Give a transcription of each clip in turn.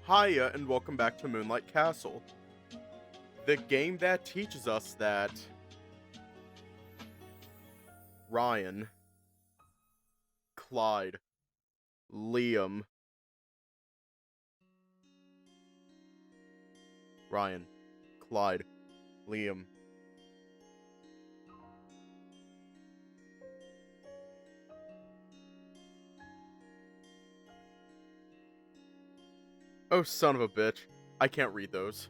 Hiya, and welcome back to Moonlight Castle. The game that teaches us that Ryan, Clyde, Liam, Ryan, Clyde, Liam. Oh, son of a bitch. I can't read those.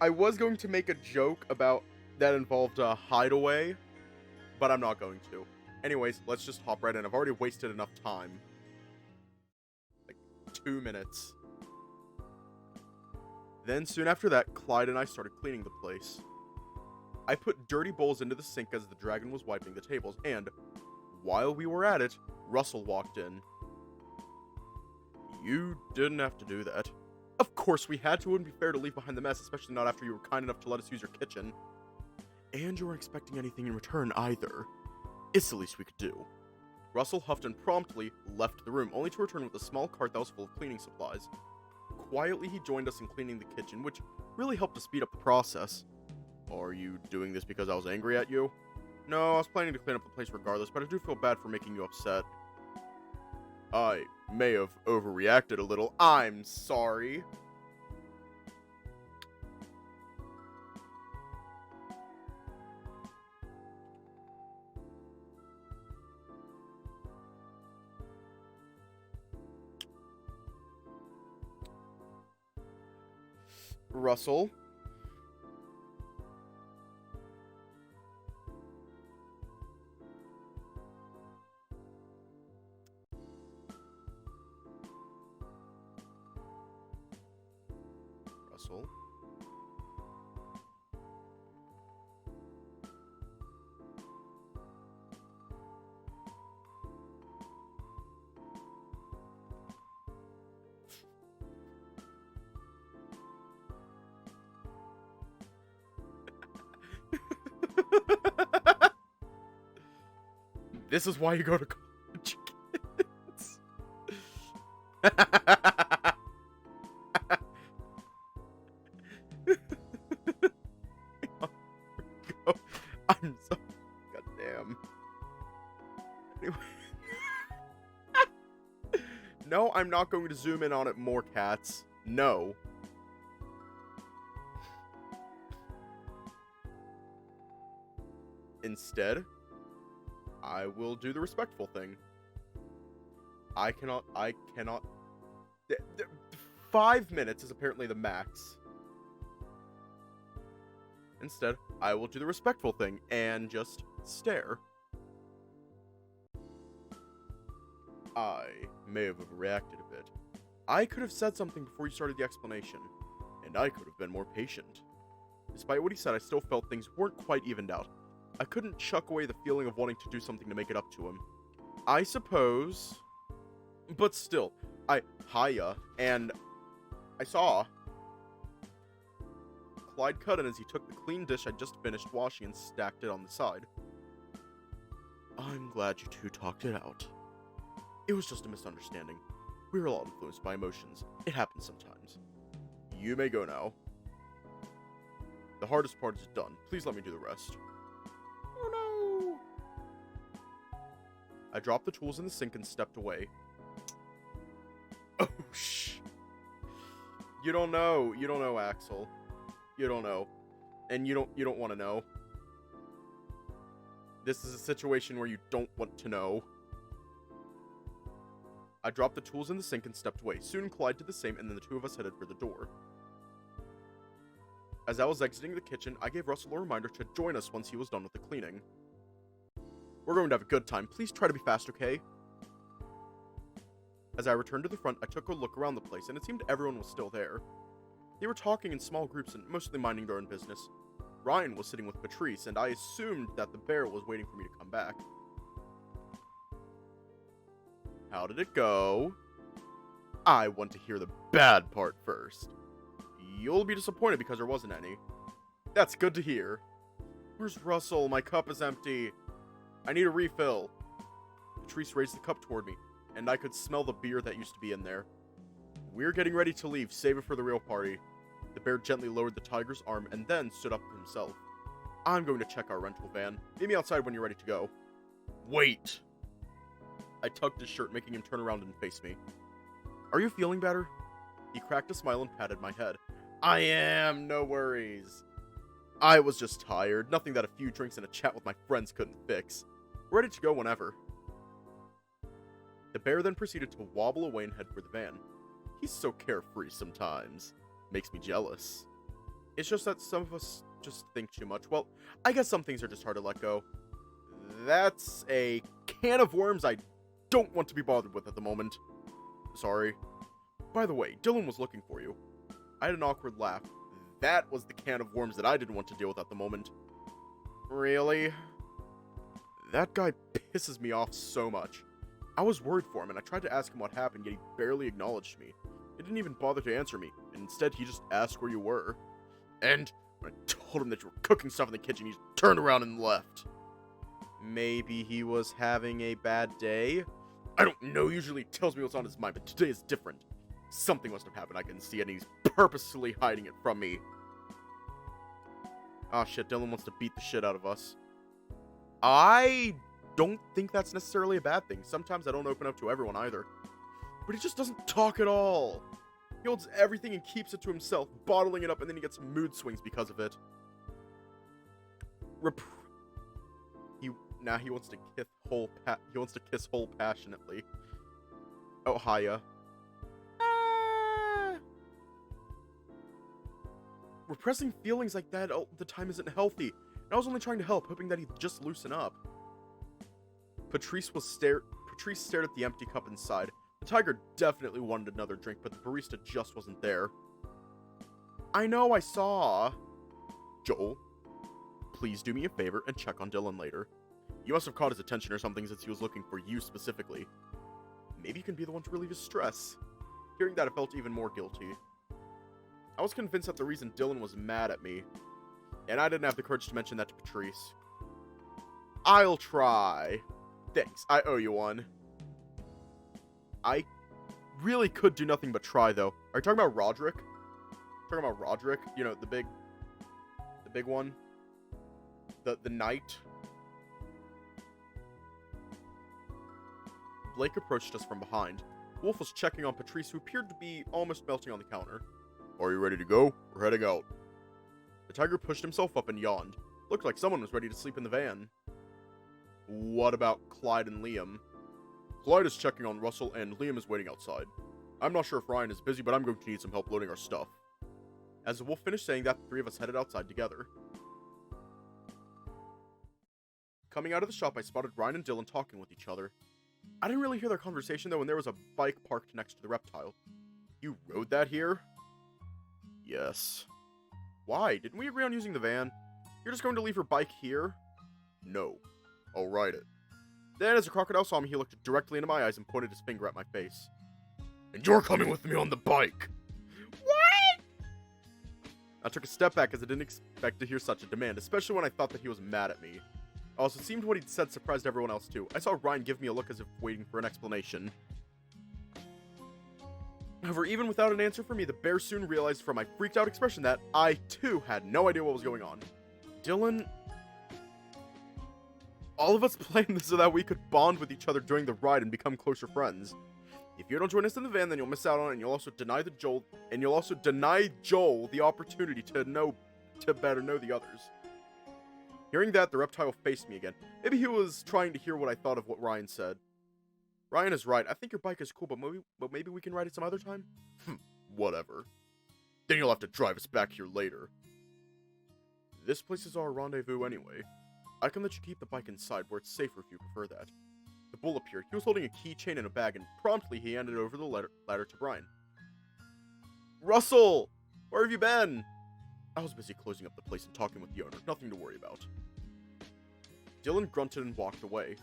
I was going to make a joke about that involved a hideaway, but I'm not going to. Anyways, let's just hop right in. I've already wasted enough time. Like, 2 minutes. Then, soon after that, Clyde and I started cleaning the place. I put dirty bowls into the sink as the dragon was wiping the tables, and, while we were at it, Russell walked in. You didn't have to do that. Of course we had to. It wouldn't be fair to leave behind the mess, especially not after you were kind enough to let us use your kitchen. And you weren't expecting anything in return, either. It's the least we could do. Russell huffed and promptly left the room, only to return with a small cart that was full of cleaning supplies. Quietly, he joined us in cleaning the kitchen, which really helped to speed up the process. Are you doing this because I was angry at you? No, I was planning to clean up the place regardless, but I do feel bad for making you upset. I may have overreacted a little. I'm sorry. Russell. Russell. This is why you go to college, kids. I'm so goddamn. Anyway. No, I'm not going to zoom in on it more, cats. No. Instead, I will do the respectful thing. I cannot. 5 minutes is apparently the max. Instead, I will do the respectful thing and just stare. I may have overreacted a bit. I could have said something before you started the explanation, and I could have been more patient. Despite what he said, I still felt things weren't quite evened out. I couldn't chuck away the feeling of wanting to do something to make it up to him. I suppose. But still, hiya, and I saw Clyde cut in as he took the clean dish I'd just finished washing and stacked it on the side. I'm glad you two talked it out. It was just a misunderstanding. We were all influenced by emotions. It happens sometimes. You may go now. The hardest part is done. Please let me do the rest. Oh no! I dropped the tools in the sink and stepped away. Oh shh. You don't know, Axel. You don't know. And you don't want to know. This is a situation where you don't want to know. I dropped the tools in the sink and stepped away. Soon Clyde did the same, and then the two of us headed for the door. As I was exiting the kitchen, I gave Russell a reminder to join us once he was done with the cleaning. We're going to have a good time. Please try to be fast, okay? As I returned to the front, I took a look around the place, and it seemed everyone was still there. They were talking in small groups and mostly minding their own business. Ryan was sitting with Patrice, and I assumed that the bear was waiting for me to come back. How did it go? I want to hear the bad part first. You'll be disappointed because there wasn't any. That's good to hear. Where's Russell? My cup is empty. I need a refill. Patrice raised the cup toward me. and I could smell the beer that used to be in there. We're getting ready to leave, save it for the real party. The bear gently lowered the tiger's arm and then stood up himself. I'm going to check our rental van. Meet me outside when you're ready to go. Wait! I tugged his shirt, making him turn around and face me. Are you feeling better? He cracked a smile and patted my head. I am, no worries. I was just tired, nothing that a few drinks and a chat with my friends couldn't fix. Ready to go whenever. The bear then proceeded to wobble away and head for the van. He's so carefree sometimes. Makes me jealous. It's just that some of us just think too much. Well, I guess some things are just hard to let go. That's a can of worms I don't want to be bothered with at the moment. Sorry. By the way, Dylan was looking for you. I had an awkward laugh. That was the can of worms that I didn't want to deal with at the moment. Really? That guy pisses me off so much. I was worried for him, and I tried to ask him what happened, yet he barely acknowledged me. He didn't even bother to answer me, and instead he just asked where you were. And when I told him that you were cooking stuff in the kitchen, he turned around and left. Maybe he was having a bad day? I don't know, usually he tells me what's on his mind, but today is different. Something must have happened, I can see it, and he's purposefully hiding it from me. Ah, shit, Dylan wants to beat the shit out of us. I don't think that's necessarily a bad thing. Sometimes I don't open up to everyone either. But he just doesn't talk at all. He holds everything and keeps it to himself, bottling it up, and then he gets mood swings because of it. He wants to kiss Hole passionately. Oh, hiya. Repressing feelings like that all the time isn't healthy, and I was only trying to help, hoping that he'd just loosen up. Patrice stared at the empty cup inside. The tiger definitely wanted another drink, but the barista just wasn't there. I know, I saw. Joel, please do me a favor and check on Dylan later. You must have caught his attention or something since he was looking for you specifically. Maybe you can be the one to relieve his stress. Hearing that, I felt even more guilty. I was convinced that the reason Dylan was mad at me, and I didn't have the courage to mention that to Patrice. I'll try. Thanks, I owe you one. I really could do nothing but try, though. Are you talking about Roderick? Talking about Roderick? You know, the big one? The knight? Blake approached us from behind. Wolf was checking on Patrice, who appeared to be almost melting on the counter. Are you ready to go? We're heading out. The tiger pushed himself up and yawned. Looked like someone was ready to sleep in the van. What about Clyde and Liam? Clyde is checking on Russell, and Liam is waiting outside. I'm not sure if Ryan is busy, but I'm going to need some help loading our stuff. As the wolf finished saying that, the three of us headed outside together. Coming out of the shop, I spotted Ryan and Dylan talking with each other. I didn't really hear their conversation, though, and there was a bike parked next to the reptile. You rode that here? Yes. Why? Didn't we agree on using the van? You're just going to leave your bike here? No. I'll ride it. Then, as the crocodile saw me, he looked directly into my eyes and pointed his finger at my face. And you're coming with me on the bike! What? I took a step back as I didn't expect to hear such a demand, especially when I thought that he was mad at me. Also, it seemed what he'd said surprised everyone else too. I saw Ryan give me a look as if waiting for an explanation. However, even without an answer from me, the bear soon realized from my freaked out expression that I, too, had no idea what was going on. Dylan... All of us planned this so that we could bond with each other during the ride and become closer friends. If you don't join us in the van, then you'll miss out on it, and you'll also deny Joel the opportunity to better know the others. Hearing that, the reptile faced me again. Maybe he was trying to hear what I thought of what Ryan said. Ryan is right. I think your bike is cool, but maybe we can ride it some other time? Whatever. Then you'll have to drive us back here later. This place is our rendezvous anyway. I can let you keep the bike inside where it's safer if you prefer that. The bull appeared. He was holding a keychain in a bag, and promptly he handed over the ladder to Brian. Russell! Where have you been? I was busy closing up the place and talking with the owner. Nothing to worry about. Dylan grunted and walked away.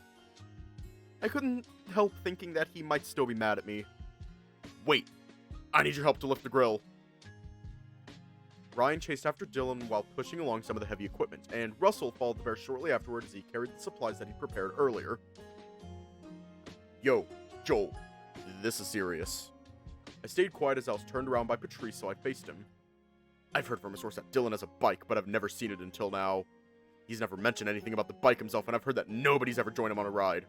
I couldn't help thinking that he might still be mad at me. Wait! I need your help to lift the grill. Ryan chased after Dylan while pushing along some of the heavy equipment, and Russell followed the bear shortly afterward as he carried the supplies that he prepared earlier. Yo, Joel, this is serious. I stayed quiet as I was turned around by Patrice, so I faced him. I've heard from a source that Dylan has a bike, but I've never seen it until now. He's never mentioned anything about the bike himself, and I've heard that nobody's ever joined him on a ride.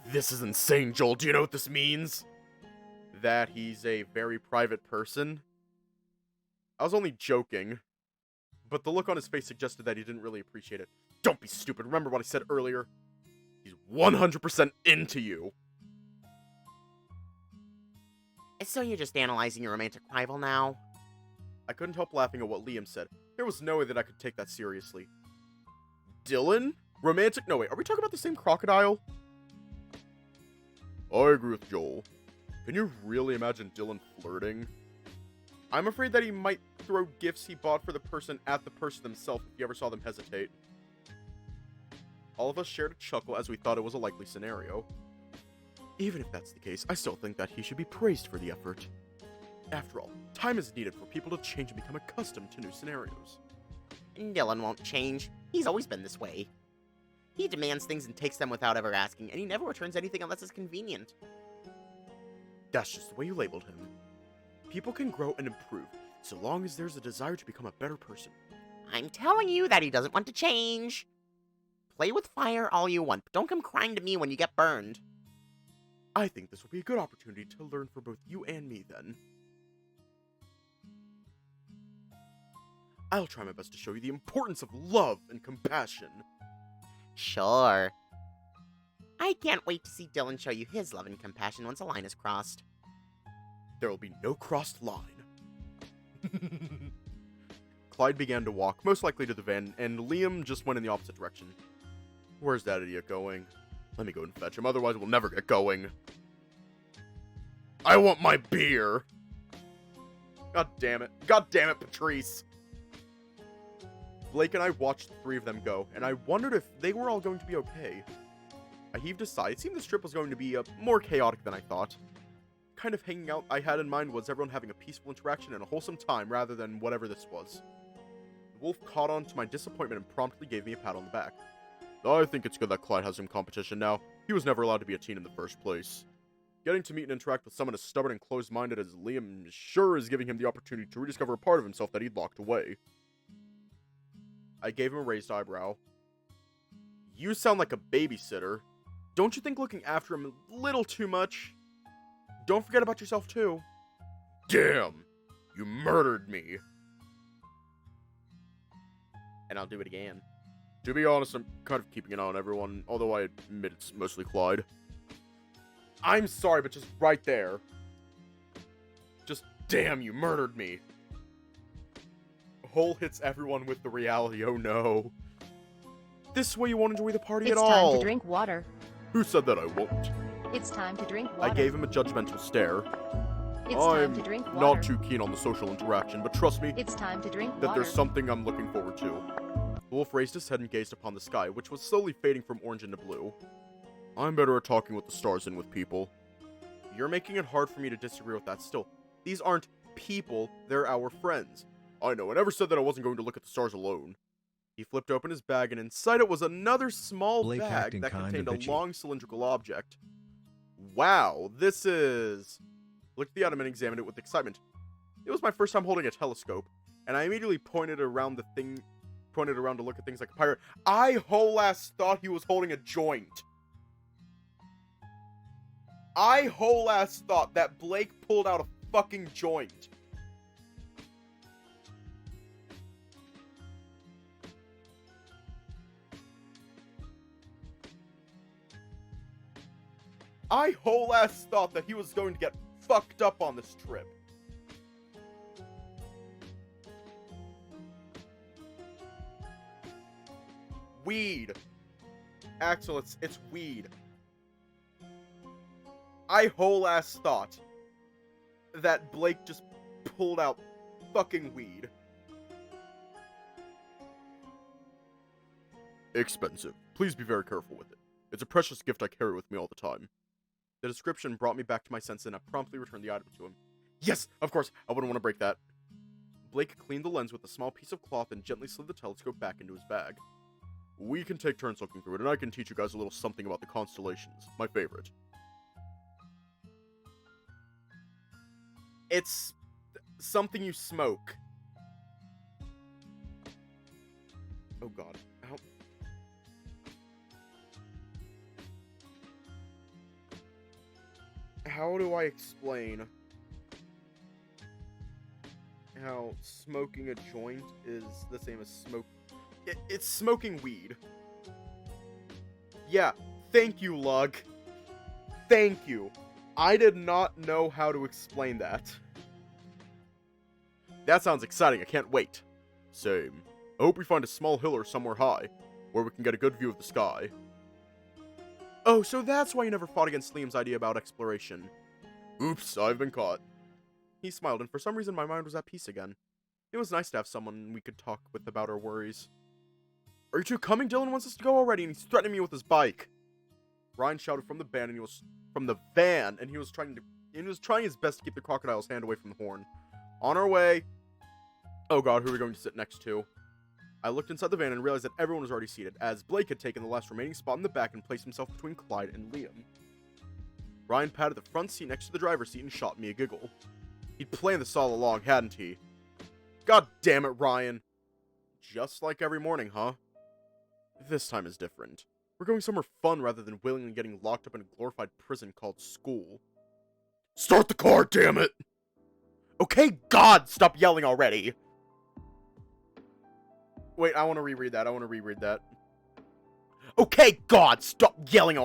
This is insane, Joel. Do you know what this means? That he's a very private person? I was only joking, but the look on his face suggested that he didn't really appreciate it. Don't be stupid. Remember what I said earlier? He's 100% into you. So you're just analyzing your romantic rival now? I couldn't help laughing at what Liam said. There was no way that I could take that seriously. Dylan? Romantic? No, wait, are we talking about the same crocodile? I agree with Joel. Can you really imagine Dylan flirting? I'm afraid that he might throw gifts he bought for the person at the person himself if he ever saw them hesitate. All of us shared a chuckle as we thought it was a likely scenario. Even if that's the case, I still think that he should be praised for the effort. After all, time is needed for people to change and become accustomed to new scenarios. Dylan won't change. He's always been this way. He demands things and takes them without ever asking, and he never returns anything unless it's convenient. That's just the way you labeled him. People can grow and improve, so long as there's a desire to become a better person. I'm telling you that he doesn't want to change. Play with fire all you want, but don't come crying to me when you get burned. I think this will be a good opportunity to learn for both you and me, then. I'll try my best to show you the importance of love and compassion. Sure. I can't wait to see Dylan show you his love and compassion once a line is crossed. There will be no crossed line. Clyde began to walk, most likely to the van, and Liam just went in the opposite direction. Where's that idiot going? Let me go and fetch him, otherwise we'll never get going. I want my beer! God damn it. God damn it, Patrice! Blake and I watched the three of them go, and I wondered if they were all going to be okay. I heaved a sigh. It seemed this trip was going to be more chaotic than I thought. Kind of hanging out I had in mind was everyone having a peaceful interaction and a wholesome time rather than whatever this was. The wolf caught on to my disappointment and promptly gave me a pat on the back. I think it's good that Clyde has some competition now. He was never allowed to be a teen in the first place. Getting to meet and interact with someone as stubborn and closed-minded as Liam sure is giving him the opportunity to rediscover a part of himself that he'd locked away. I gave him a raised eyebrow. You sound like a babysitter. Don't you think looking after him a little too much? Don't forget about yourself, too. Damn! You murdered me. And I'll do it again. To be honest, I'm kind of keeping an eye on everyone, although I admit it's mostly Clyde. I'm sorry, but just right there. Just damn, you murdered me. Hole hits everyone with the reality, oh no. This way you won't enjoy the party at all. It's time to drink water. Who said that I won't? It's time to drink water. I gave him a judgmental stare. It's time to drink water. Not too keen on the social interaction, but trust me, It's time to drink that water. there's something I'm looking forward to. The wolf raised his head and gazed upon the sky, which was slowly fading from orange into blue. I'm better at talking with the stars than with people. You're making it hard for me to disagree with that still. These aren't people, they're our friends. I know, I never said that I wasn't going to look at the stars alone. He flipped open his bag, and inside it was another small Blake bag acting that kinda contained a bitchy. long cylindrical object. Wow, this is... Looked at the item and examined it with excitement. It was my first time holding a telescope, and I immediately pointed around to look at things like a pirate. I whole ass thought he was holding a joint. I whole ass thought that Blake pulled out a fucking joint. I whole ass thought that he was going to get fucked up on this trip. Weed. Axel, it's weed. I whole ass thought that Blake just pulled out fucking weed. Expensive. Please be very careful with it. It's a precious gift I carry with me all the time. The description brought me back to my senses and I promptly returned the item to him. Yes, of course, I wouldn't want to break that. Blake cleaned the lens with a small piece of cloth and gently slid the telescope back into his bag. We can take turns looking through it, and I can teach you guys a little something about the constellations, my favorite. It's something you smoke. Oh god. How do I explain how smoking a joint is the same as it's smoking weed. Yeah, thank you, Lug. Thank you. I did not know how to explain that. That sounds exciting, I can't wait. Same. I hope we find a small hill or somewhere high, where we can get a good view of the sky. Oh, so that's why you never fought against Liam's idea about exploration. Oops, I've been caught. He smiled, and for some reason my mind was at peace again. It was nice to have someone we could talk with about our worries. Are you two coming? Dylan wants us to go already, and he's threatening me with his bike. Ryan shouted from the van, and he was trying his best to keep the crocodile's hand away from the horn. On our way. Oh god, who are we going to sit next to? I looked inside the van and realized that everyone was already seated, as Blake had taken the last remaining spot in the back and placed himself between Clyde and Liam. Ryan patted the front seat next to the driver's seat and shot me a giggle. He'd planned this all along, hadn't he? God damn it, Ryan. Just like every morning, huh? This time is different. We're going somewhere fun rather than willingly getting locked up in a glorified prison called school. Start the car, damn it! Okay, God, stop yelling already! Wait, I want to reread that. Okay, God, stop yelling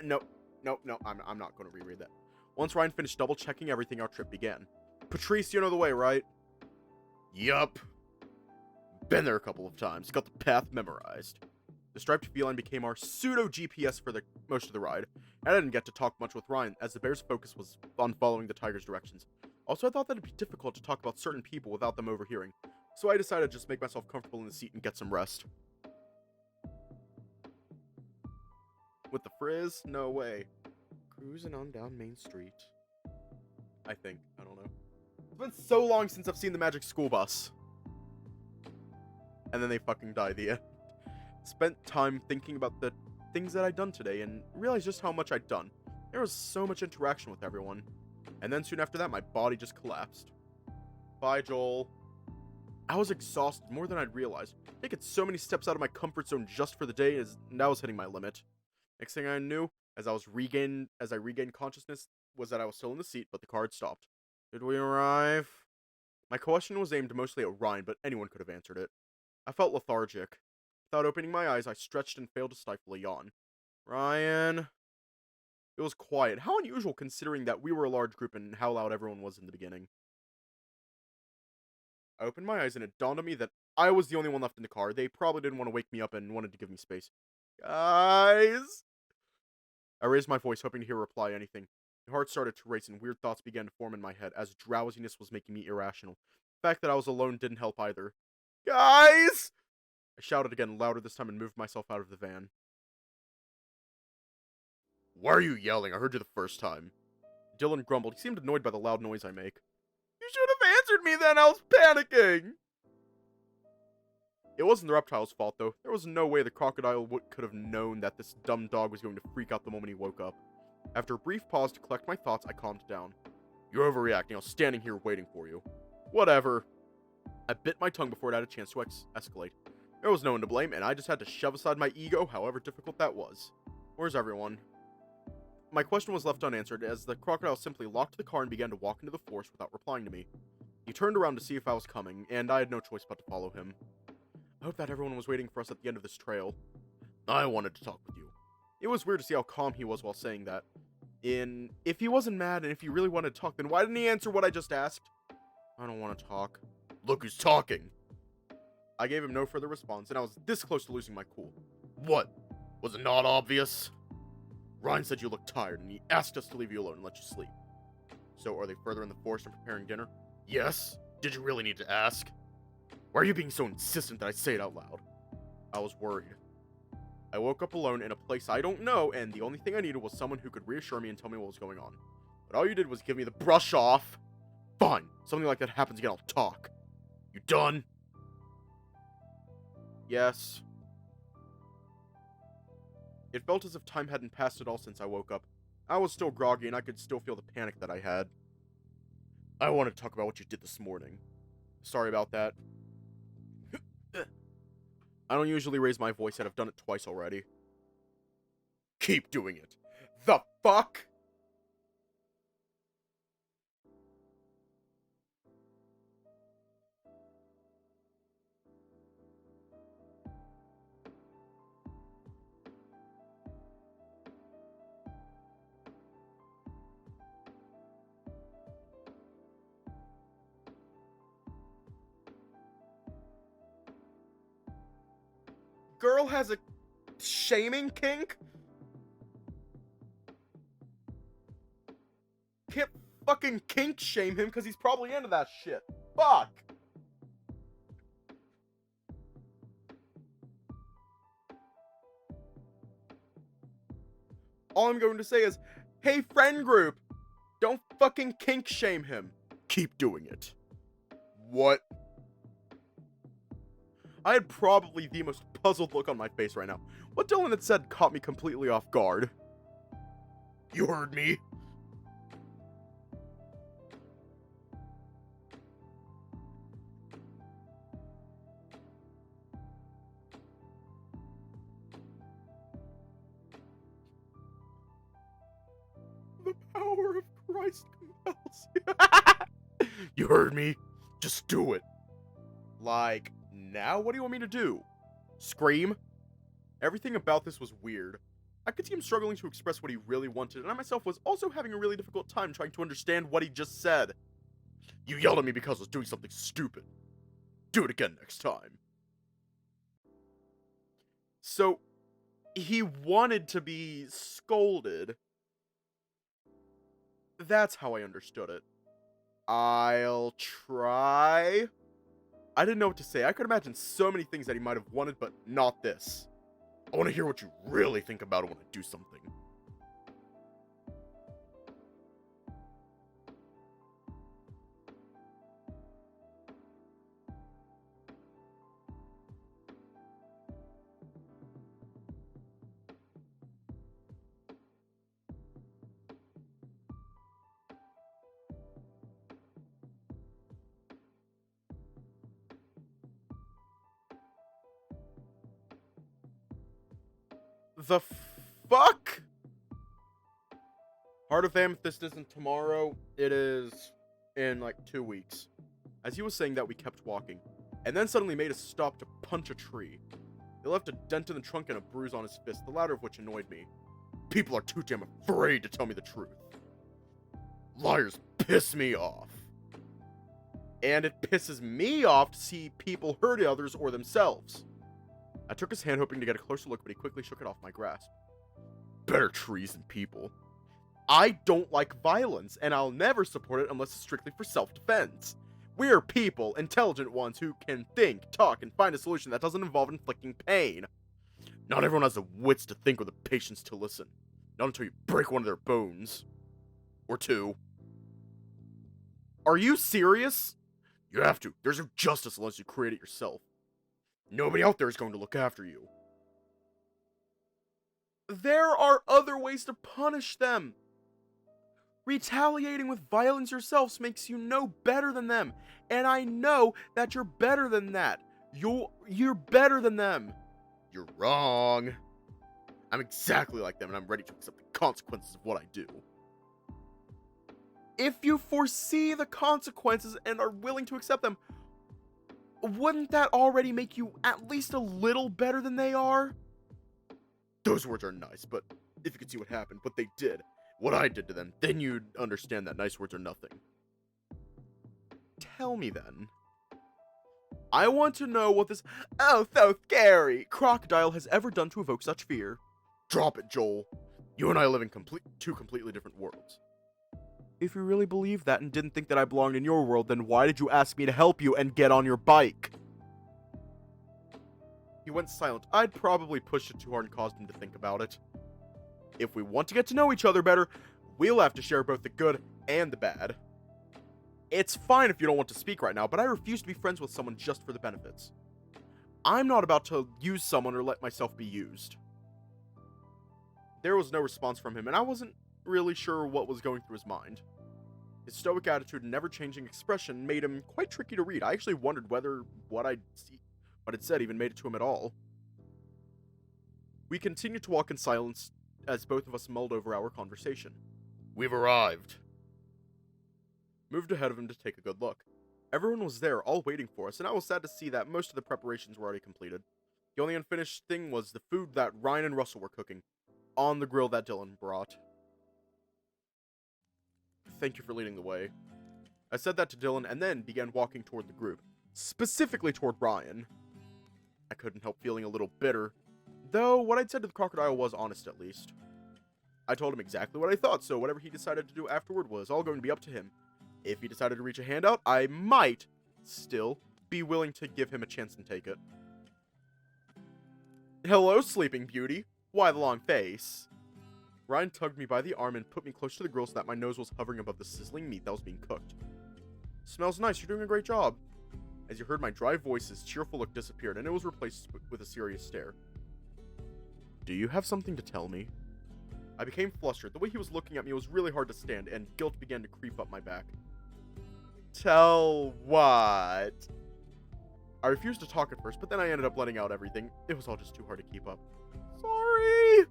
No, I'm not going to reread that. Once Ryan finished double-checking everything, our trip began. Patrice, you know the way, right? Yup. Been there a couple of times. Got the path memorized. The striped feline became our pseudo-GPS for most of the ride. I didn't get to talk much with Ryan, as the bear's focus was on following the tiger's directions. Also, I thought that it'd be difficult to talk about certain people without them overhearing, so I decided to just make myself comfortable in the seat and get some rest. With the frizz? No way. Cruising on down Main Street. I think. I don't know. It's been so long since I've seen the Magic School Bus. And then they fucking die at the end. Spent time thinking about the things that I'd done today and realized just how much I'd done. There was so much interaction with everyone. And then soon after that, my body just collapsed. Bye, Joel. I was exhausted more than I'd realized. Taking so many steps out of my comfort zone just for the day, and I was hitting my limit. Next thing I knew, as I regained consciousness, was that I was still in the seat, but the car had stopped. Did we arrive? My question was aimed mostly at Ryan, but anyone could have answered it. I felt lethargic. Without opening my eyes, I stretched and failed to stifle a yawn. Ryan? It was quiet. How unusual considering that we were a large group and how loud everyone was in the beginning. I opened my eyes and it dawned on me that I was the only one left in the car. They probably didn't want to wake me up and wanted to give me space. Guys? I raised my voice, hoping to hear a reply anything. My heart started to race and weird thoughts began to form in my head as drowsiness was making me irrational. The fact that I was alone didn't help either. Guys! I shouted again, louder this time, and moved myself out of the van. Why are you yelling? I heard you the first time. Dylan grumbled. He seemed annoyed by the loud noise I make. You should have answered me then! I was panicking! It wasn't the reptile's fault, though. There was no way the crocodile could have known that this dumb dog was going to freak out the moment he woke up. After a brief pause to collect my thoughts, I calmed down. You're overreacting. I was standing here waiting for you. Whatever. I bit my tongue before it had a chance to escalate. There was no one to blame, and I just had to shove aside my ego, however difficult that was. Where's everyone? My question was left unanswered, as the crocodile simply locked the car and began to walk into the forest without replying to me. He turned around to see if I was coming, and I had no choice but to follow him. I hope that everyone was waiting for us at the end of this trail. I wanted to talk with you. It was weird to see how calm he was while saying that. If he wasn't mad and if he really wanted to talk, then why didn't he answer what I just asked? I don't want to talk. Look who's talking. I gave him no further response, and I was this close to losing my cool. What? Was it not obvious? Ryan said you looked tired, and he asked us to leave you alone and let you sleep. So, are they further in the forest and preparing dinner? Yes. Did you really need to ask? Why are you being so insistent that I say it out loud? I was worried. I woke up alone in a place I don't know, and the only thing I needed was someone who could reassure me and tell me what was going on. But all you did was give me the brush off. Fine. Something like that happens again, I'll talk. You done? Yes. It felt as if time hadn't passed at all since I woke up. I was still groggy, and I could still feel the panic that I had. I wanted to talk about what you did this morning. Sorry about that. I don't usually raise my voice, yet I've done it twice already. Keep doing it. The fuck? Girl has a shaming kink? Can't fucking kink shame him because he's probably into that shit. Fuck! All I'm going to say is, hey friend group, don't fucking kink shame him. Keep doing it. What? I had probably the most puzzled look on my face right now. What Dylan had said caught me completely off guard. You heard me. The power of Christ compels you. You heard me. Just do it. Like, now what do you want me to do? Scream? Everything about this was weird. I could see him struggling to express what he really wanted, and I myself was also having a really difficult time trying to understand what he just said. You yelled at me because I was doing something stupid. Do it again next time. So, he wanted to be scolded. That's how I understood it. I'll try. I didn't know what to say. I could imagine so many things that he might have wanted, but not this. I want to hear what you really think about it when I do something. The fuck? Heart of Amethyst isn't tomorrow. It is in like 2 weeks. As he was saying that, we kept walking, and then suddenly made a stop to punch a tree. It left a dent in the trunk and a bruise on his fist, the latter of which annoyed me. People are too damn afraid to tell me the truth. Liars piss me off. And it pisses me off to see people hurt others or themselves. I took his hand hoping to get a closer look, but he quickly shook it off my grasp. Better trees than people. I don't like violence, and I'll never support it unless it's strictly for self-defense. We're people, intelligent ones who can think, talk, and find a solution that doesn't involve inflicting pain. Not everyone has the wits to think or the patience to listen. Not until you break one of their bones. Or two. Are you serious? You have to. There's no justice unless you create it yourself. Nobody out there is going to look after you. There are other ways to punish them. Retaliating with violence yourselves makes you no better than them. And I know that you're better than that. You're better than them. You're wrong. I'm exactly like them, and I'm ready to accept the consequences of what I do. If you foresee the consequences and are willing to accept them, wouldn't that already make you at least a little better than they are? Those words are nice, but if you could see what happened, what they did, what I did to them, then you'd understand that nice words are nothing. Tell me then. I want to know what this oh so scary crocodile has ever done to evoke such fear. Drop it, Joel. You and I live in two completely different worlds. If you really believed that and didn't think that I belonged in your world, then why did you ask me to help you and get on your bike? He went silent. I'd probably pushed it too hard and caused him to think about it. If we want to get to know each other better, we'll have to share both the good and the bad. It's fine if you don't want to speak right now, but I refuse to be friends with someone just for the benefits. I'm not about to use someone or let myself be used. There was no response from him, and I wasn't really sure what was going through his mind. His stoic attitude and never-changing expression made him quite tricky to read. I actually wondered whether what it said even made it to him at all. We continued to walk in silence as both of us mulled over our conversation. We've arrived. Moved ahead of him to take a good look. Everyone was there, all waiting for us, and I was sad to see that most of the preparations were already completed. The only unfinished thing was the food that Ryan and Russell were cooking, on the grill that Dylan brought. Thank you for leading the way. I said that to Dylan and then began walking toward the group, specifically toward Ryan. I couldn't help feeling a little bitter, though what I'd said to the crocodile was honest at least. I told him exactly what I thought, so whatever he decided to do afterward was all going to be up to him. If he decided to reach a hand out, I might still be willing to give him a chance and take it. Hello, Sleeping Beauty. Why the long face? Ryan tugged me by the arm and put me close to the grill so that my nose was hovering above the sizzling meat that was being cooked. Smells nice, you're doing a great job. As you heard my dry voice, his cheerful look disappeared, and it was replaced with a serious stare. Do you have something to tell me? I became flustered. The way he was looking at me was really hard to stand, and guilt began to creep up my back. Tell what? I refused to talk at first, but then I ended up letting out everything. It was all just too hard to keep up. Sorry!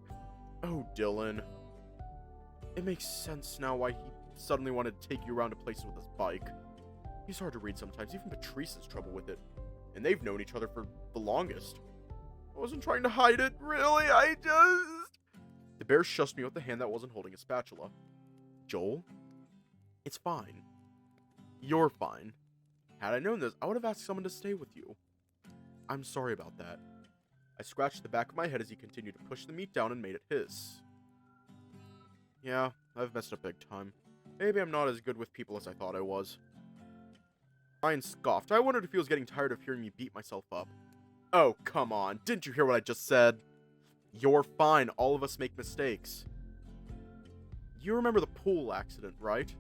Oh, Dylan. It makes sense now why he suddenly wanted to take you around to places with his bike. He's hard to read sometimes, even Patrice has trouble with it. And they've known each other for the longest. I wasn't trying to hide it, really, The bear shushed me with the hand that wasn't holding a spatula. Joel? It's fine. You're fine. Had I known this, I would have asked someone to stay with you. I'm sorry about that. I scratched the back of my head as he continued to push the meat down and made it his. Yeah, I've messed up big time. Maybe I'm not as good with people as I thought I was. Ryan scoffed. I wondered if he was getting tired of hearing me beat myself up. Oh, come on. Didn't you hear what I just said? You're fine. All of us make mistakes. You remember the pool accident, right?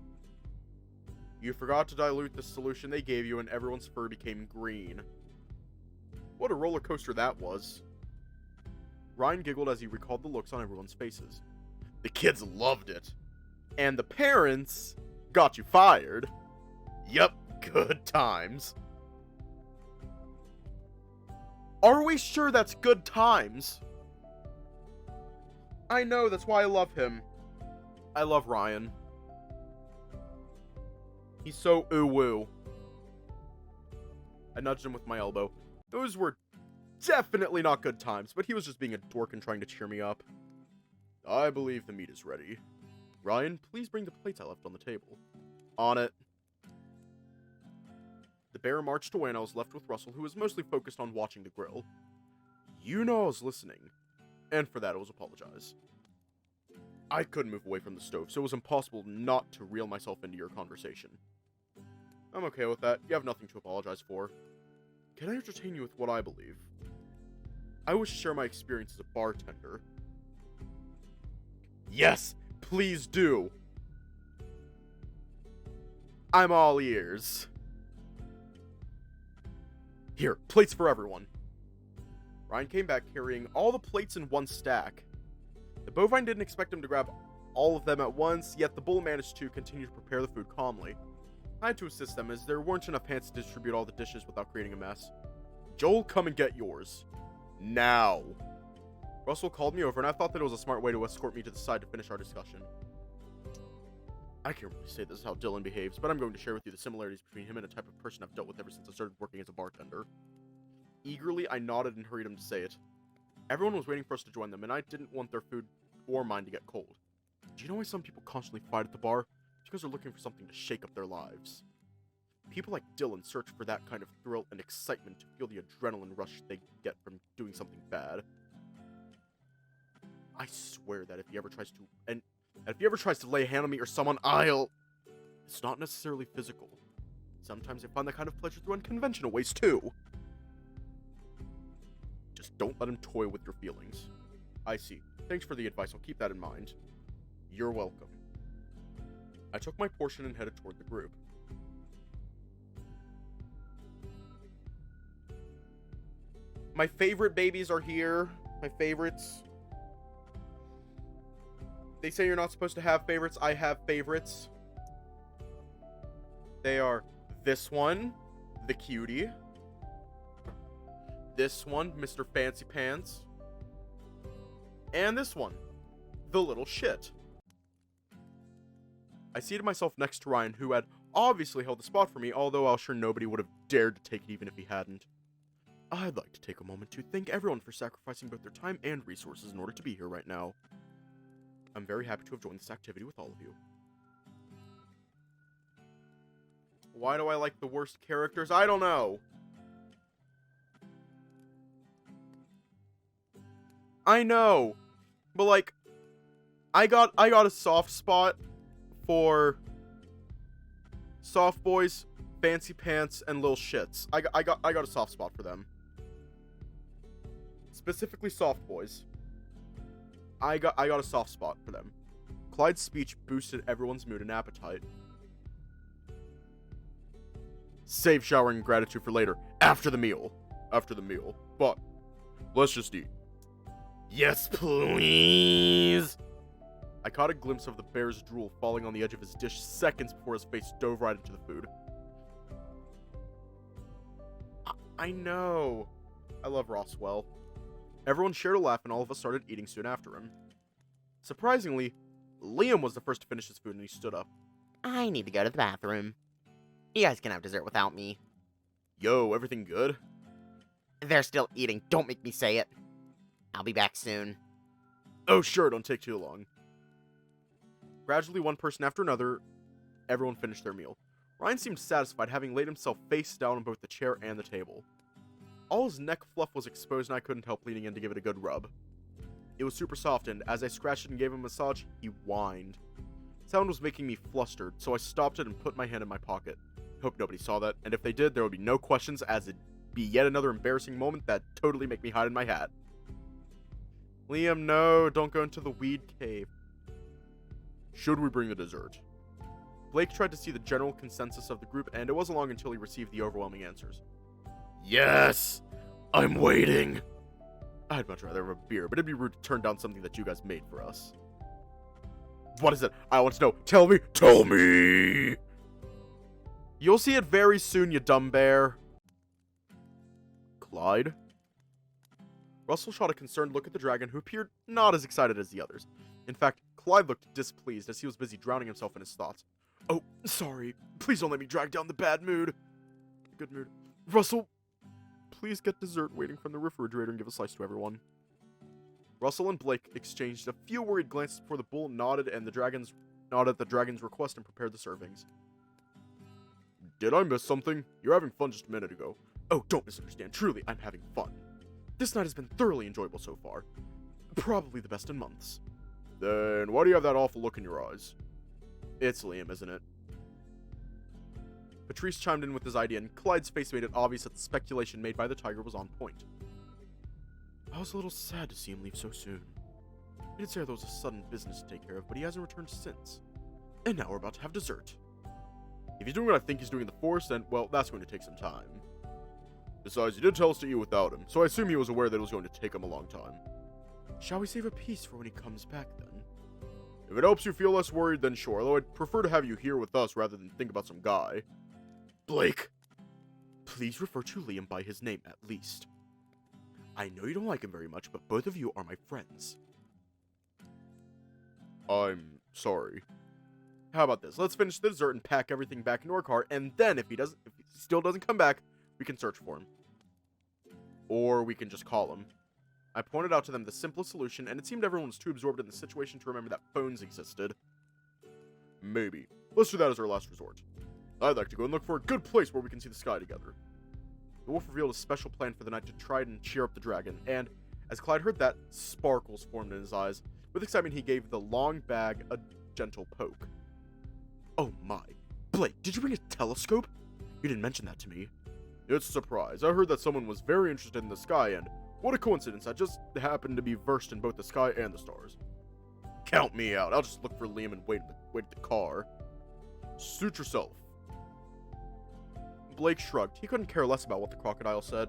You forgot to dilute the solution they gave you and everyone's fur became green. What a roller coaster that was. Ryan giggled as he recalled the looks on everyone's faces. The kids loved it. And the parents got you fired. Yep, good times. Are we sure that's good times? I know, that's why I love him. I love Ryan. He's so ooh-woo. I nudged him with my elbow. Those were definitely not good times, but he was just being a dork and trying to cheer me up. I believe the meat is ready. Ryan, please bring the plates I left on the table. On it. The bear marched away and I was left with Russell, who was mostly focused on watching the grill. You know I was listening, and for that I was apologize. I couldn't move away from the stove, so it was impossible not to reel myself into your conversation. I'm okay with that. You have nothing to apologize for. Can I entertain you with what I believe? I wish to share my experience as a bartender. Yes, please do. I'm all ears. Here, plates for everyone. Ryan came back carrying all the plates in one stack. The bovine didn't expect him to grab all of them at once, yet the bull managed to continue to prepare the food calmly. I had to assist them as there weren't enough hands to distribute all the dishes without creating a mess. Joel, come and get yours. Now. Russell called me over and I thought that it was a smart way to escort me to the side to finish our discussion. I can't really say this is how Dylan behaves, but I'm going to share with you the similarities between him and a type of person I've dealt with ever since I started working as a bartender. Eagerly, I nodded and hurried him to say it. Everyone was waiting for us to join them, and I didn't want their food or mine to get cold. Do you know why some people constantly fight at the bar? It's because they're looking for something to shake up their lives. People like Dylan search for that kind of thrill and excitement to feel the adrenaline rush they get from doing something bad. I swear that if he ever tries to lay a hand on me or someone, It's not necessarily physical. Sometimes I find that kind of pleasure through unconventional ways too. Just don't let him toy with your feelings. I see. Thanks for the advice, I'll keep that in mind. You're welcome. I took my portion and headed toward the group. My favorite babies are here. My favorites. They say you're not supposed to have favorites. I have favorites. They are this one, the cutie. This one, Mr. Fancy Pants. And this one, the little shit. I seated myself next to Ryan, who had obviously held the spot for me, although I'm sure nobody would have dared to take it even if he hadn't. I'd like to take a moment to thank everyone for sacrificing both their time and resources in order to be here right now. I'm very happy to have joined this activity with all of you. Why do I like the worst characters? I don't know. I know. But like, I got a soft spot for soft boys, fancy pants, and little shits. I got a soft spot for them. Specifically soft boys. I got a soft spot for them. Clyde's speech boosted everyone's mood and appetite. Save showering and gratitude for later. After the meal. But let's just eat. Yes, please! I caught a glimpse of the bear's drool falling on the edge of his dish seconds before his face dove right into the food. I know. I love Roswell. Everyone shared a laugh and all of us started eating soon after him. Surprisingly, Liam was the first to finish his food and he stood up. I need to go to the bathroom. You guys can have dessert without me. Yo, everything good? They're still eating. Don't make me say it. I'll be back soon. Oh, sure, don't take too long. Gradually, one person after another, everyone finished their meal. Ryan seemed satisfied, having laid himself face down on both the chair and the table. All his neck fluff was exposed and I couldn't help leaning in to give it a good rub. It was super soft and, as I scratched it and gave him a massage, he whined. Sound was making me flustered, so I stopped it and put my hand in my pocket. Hope nobody saw that, and if they did, there would be no questions, as it'd be yet another embarrassing moment that'd totally make me hide in my hat. Liam, no, don't go into the weed cave. Should we bring the dessert? Blake tried to see the general consensus of the group, and it wasn't long until he received the overwhelming answers. Yes! I'm waiting! I'd much rather have a beer, but it'd be rude to turn down something that you guys made for us. What is it? I want to know. Tell me! Tell me! You'll see it very soon, you dumb bear. Clyde? Russell shot a concerned look at the dragon, who appeared not as excited as the others. In fact, Clyde looked displeased as he was busy drowning himself in his thoughts. Oh, sorry. Please don't let me drag down the bad mood. Good mood. Russell, please get dessert waiting from the refrigerator and give a slice to everyone. Russell and Blake exchanged a few worried glances before the bull nodded at the dragon's request and prepared the servings. Did I miss something? You were having fun just a minute ago. Oh, don't misunderstand. Truly, I'm having fun. This night has been thoroughly enjoyable so far. Probably the best in months. Then why do you have that awful look in your eyes? It's Liam, isn't it? Patrice chimed in with his idea, and Clyde's face made it obvious that the speculation made by the tiger was on point. I was a little sad to see him leave so soon. He did say there was a sudden business to take care of, but he hasn't returned since. And now we're about to have dessert. If he's doing what I think he's doing in the forest, then, well, that's going to take some time. Besides, he did tell us to eat without him, so I assume he was aware that it was going to take him a long time. Shall we save a piece for when he comes back, then? If it helps you feel less worried, then sure, although I'd prefer to have you here with us rather than think about some guy. Blake! Please refer to Liam by his name, at least. I know you don't like him very much, but both of you are my friends. I'm sorry. How about this? Let's finish the dessert and pack everything back into our car, and then if he still doesn't come back, we can search for him. Or we can just call him. I pointed out to them the simplest solution, and it seemed everyone was too absorbed in the situation to remember that phones existed. Maybe. Let's do that as our last resort. I'd like to go and look for a good place where we can see the sky together. The wolf revealed a special plan for the night to try and cheer up the dragon, and, as Clyde heard that, sparkles formed in his eyes. With excitement, he gave the long bag a gentle poke. Oh my. Blake, did you bring a telescope? You didn't mention that to me. It's a surprise. I heard that someone was very interested in the sky, and what a coincidence, I just happened to be versed in both the sky and the stars. Count me out. I'll just look for Liam and wait at the car. Suit yourself. Blake shrugged. He couldn't care less about what the crocodile said.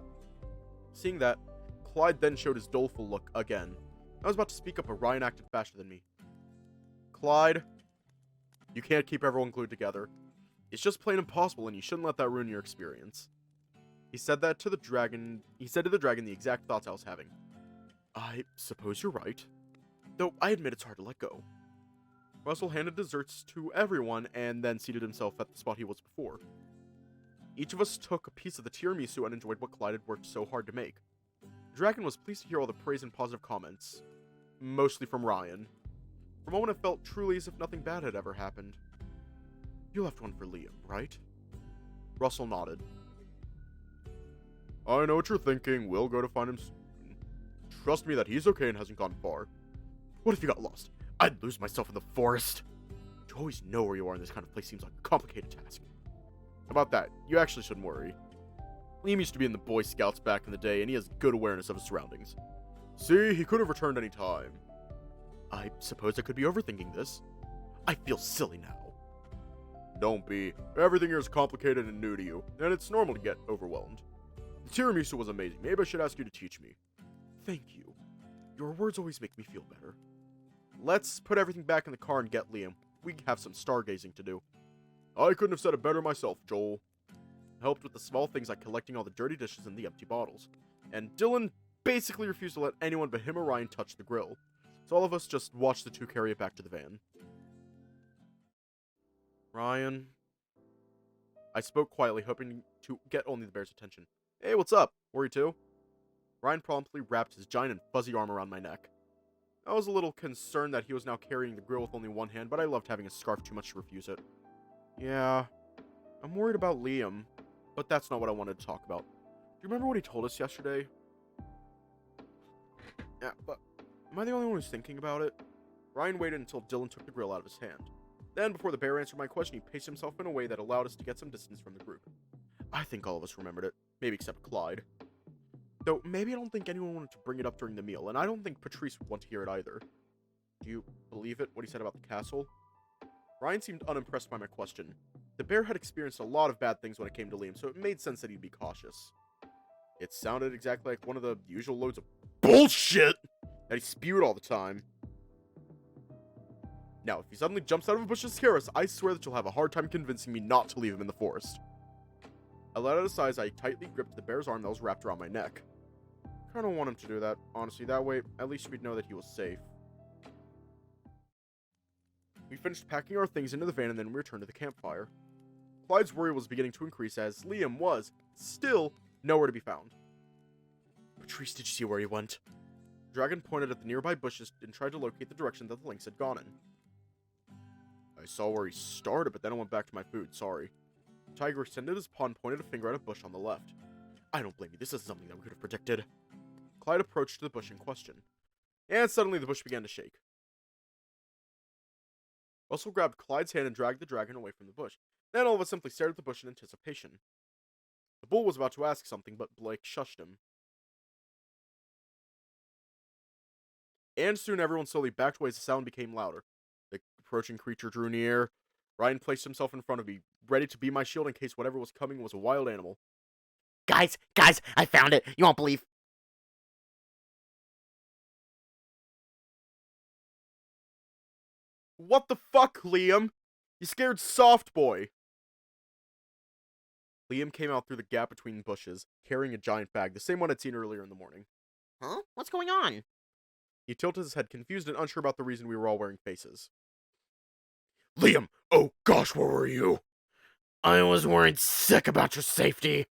Seeing that, Clyde then showed his doleful look again. I was about to speak up, but Ryan acted faster than me. Clyde, you can't keep everyone glued together. It's just plain impossible, and you shouldn't let that ruin your experience. He said to the dragon the exact thoughts I was having. I suppose you're right. Though I admit it's hard to let go. Russell handed desserts to everyone and then seated himself at the spot he was before. Each of us took a piece of the tiramisu and enjoyed what Clyde had worked so hard to make. The dragon was pleased to hear all the praise and positive comments, mostly from Ryan. For a moment it felt truly as if nothing bad had ever happened. You left one for Liam, right? Russell nodded. I know what you're thinking. We'll go to find him soon. Trust me that he's okay and hasn't gone far. What if he got lost? I'd lose myself in the forest. To always know where you are in this kind of place seems like a complicated task. About that, you actually shouldn't worry. Liam used to be in the Boy Scouts back in the day, and he has good awareness of his surroundings. See, he could have returned any time. I suppose I could be overthinking this. I feel silly now. Don't be. Everything here is complicated and new to you, and it's normal to get overwhelmed. The tiramisu was amazing. Maybe I should ask you to teach me. Thank you. Your words always make me feel better. Let's put everything back in the car and get Liam. We have some stargazing to do. I couldn't have said it better myself, Joel. Helped with the small things like collecting all the dirty dishes and the empty bottles. And Dylan basically refused to let anyone but him or Ryan touch the grill. So all of us just watched the two carry it back to the van. Ryan. I spoke quietly, hoping to get only the bear's attention. Hey, what's up? Worry too? Ryan promptly wrapped his giant and fuzzy arm around my neck. I was a little concerned that he was now carrying the grill with only one hand, but I loved having a scarf too much to refuse it. Yeah, I'm worried about Liam, but that's not what I wanted to talk about. Do you remember what he told us yesterday? Yeah, but am I the only one who's thinking about it? Ryan waited until Dylan took the grill out of his hand. Then, before the bear answered my question, he paced himself in a way that allowed us to get some distance from the group. I think all of us remembered it, maybe except Clyde. Though, maybe I don't think anyone wanted to bring it up during the meal, and I don't think Patrice would want to hear it either. Do you believe it, what he said about the castle? Ryan seemed unimpressed by my question. The bear had experienced a lot of bad things when it came to Liam, so it made sense that he'd be cautious. It sounded exactly like one of the usual loads of bullshit that he spewed all the time. Now, if he suddenly jumps out of a bush to scare us, I swear that you'll have a hard time convincing me not to leave him in the forest. I let out a sigh as I tightly gripped the bear's arm that was wrapped around my neck. Kinda want him to do that, honestly. That way, at least we'd know that he was safe. We finished packing our things into the van and then we returned to the campfire. Clyde's worry was beginning to increase as Liam was, still, nowhere to be found. Patrice, did you see where he went? The dragon pointed at the nearby bushes and tried to locate the direction that the lynx had gone in. I saw where he started, but then I went back to my food, sorry. The tiger extended his paw and pointed a finger at a bush on the left. I don't blame you, this isn't something that we could have predicted. Clyde approached the bush in question, and suddenly the bush began to shake. Russell grabbed Clyde's hand and dragged the dragon away from the bush. Then all of us simply stared at the bush in anticipation. The bull was about to ask something, but Blake shushed him. And soon everyone slowly backed away as the sound became louder. The approaching creature drew near. Ryan placed himself in front of me, ready to be my shield in case whatever was coming was a wild animal. Guys, I found it. You won't believe. What the fuck, Liam? You scared Soft Boy. Liam came out through the gap between bushes, carrying a giant bag, the same one I'd seen earlier in the morning. Huh? What's going on? He tilted his head, confused and unsure about the reason we were all wearing faces. Liam! Oh gosh, where were you? I was worried sick about your safety.